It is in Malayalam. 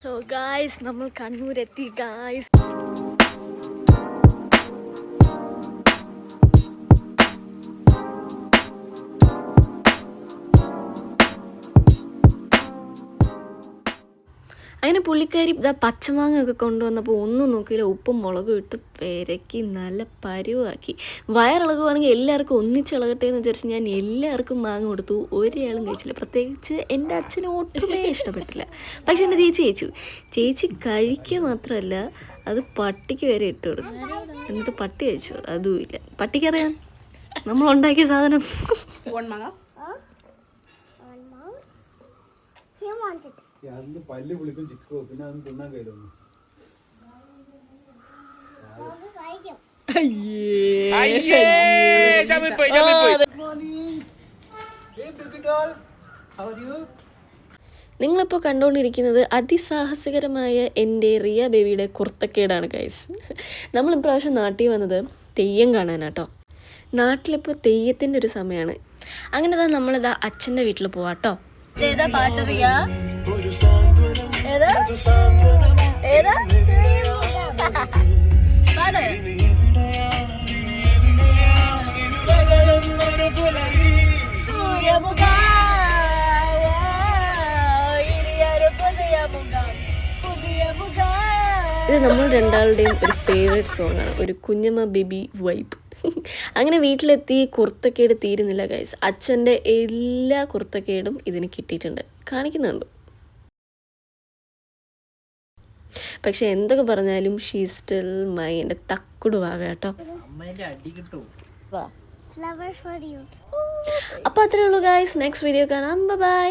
സോ ഗായ്സ് നമ്മൾ കണ്ണൂരെത്തി ഗായ്സ്. അങ്ങനെ പുള്ളിക്കാരി ഇതാ പച്ചമാങ്ങയൊക്കെ കൊണ്ടുവന്നപ്പോൾ ഒന്നും നോക്കിയില്ല, ഉപ്പും മുളകും ഇട്ട് പെരക്കി നല്ല പരുവാക്കി. വയറിളകുവാണെങ്കിൽ എല്ലാവർക്കും ഒന്നിച്ചിളകട്ടെ എന്ന് വിചാരിച്ച് ഞാൻ എല്ലാവർക്കും മാങ്ങ കൊടുത്തു. ഒരാളും കഴിച്ചില്ല, പ്രത്യേകിച്ച് എൻ്റെ അച്ഛന് ഒട്ടുമേ ഇഷ്ടപ്പെട്ടില്ല. പക്ഷെ എൻ്റെ ചേച്ചി കഴിക്കുക മാത്രമല്ല അത് പട്ടിക്ക് വരെ ഇട്ട് കൊടുത്തു. എന്നിട്ട് പട്ടി കഴിച്ചു. അതുമില്ല, പട്ടിക്കറിയാം നമ്മളുണ്ടാക്കിയ സാധനം. അതിന്റെ പല്ല് പുളിക്കും ചിക്കോ, പിന്നെ അതൊന്നും തിന്നാൻ കഴിയില്ല. നിങ്ങളിപ്പോൾ കണ്ടുകൊണ്ടിരിക്കുന്നത് അതിസാഹസികരമായ എൻ്റെ റിയ ബേബിയുടെ കുർത്തക്കേടാണ് ഗൈസ്. നമ്മൾ ഇപ്രാവശ്യം നാട്ടിൽ വന്നത് തെയ്യം കാണാനാട്ടോ. നാട്ടിലിപ്പോൾ തെയ്യത്തിൻ്റെ ഒരു സമയമാണ്. അങ്ങനെ തന്നെ നമ്മളിതാ അച്ഛൻ്റെ വീട്ടിൽ പോവാട്ടോ. ഏതാ പാട്ട് റിയ? ഏതാ ഏതാ പാട്? ഇത് നമ്മൾ രണ്ടാളുടെയും ഒരു ഫേവറേറ്റ് സോങ് ആണ്, ഒരു കുഞ്ഞമ്മ ബേബി വൈബ്. അങ്ങനെ വീട്ടിലെത്തി കുർത്തക്കേട് തീരുന്നില്ല ഗൈസ്. അച്ഛൻ്റെ എല്ലാ കുർത്തക്കേടും ഇതിന് കിട്ടിയിട്ടുണ്ട്, കാണിക്കുന്നുണ്ട്. പക്ഷെ എന്തൊക്കെ പറഞ്ഞാലും ഷീ സ്റ്റിൽ മൈ എൻ്റെ തക്കുടുവാക കേട്ടോ. അപ്പോൾ അത്രേ ഉള്ളൂ ഗൈസ്. നെക്സ്റ്റ് വീഡിയോ കാണാം. ബൈ.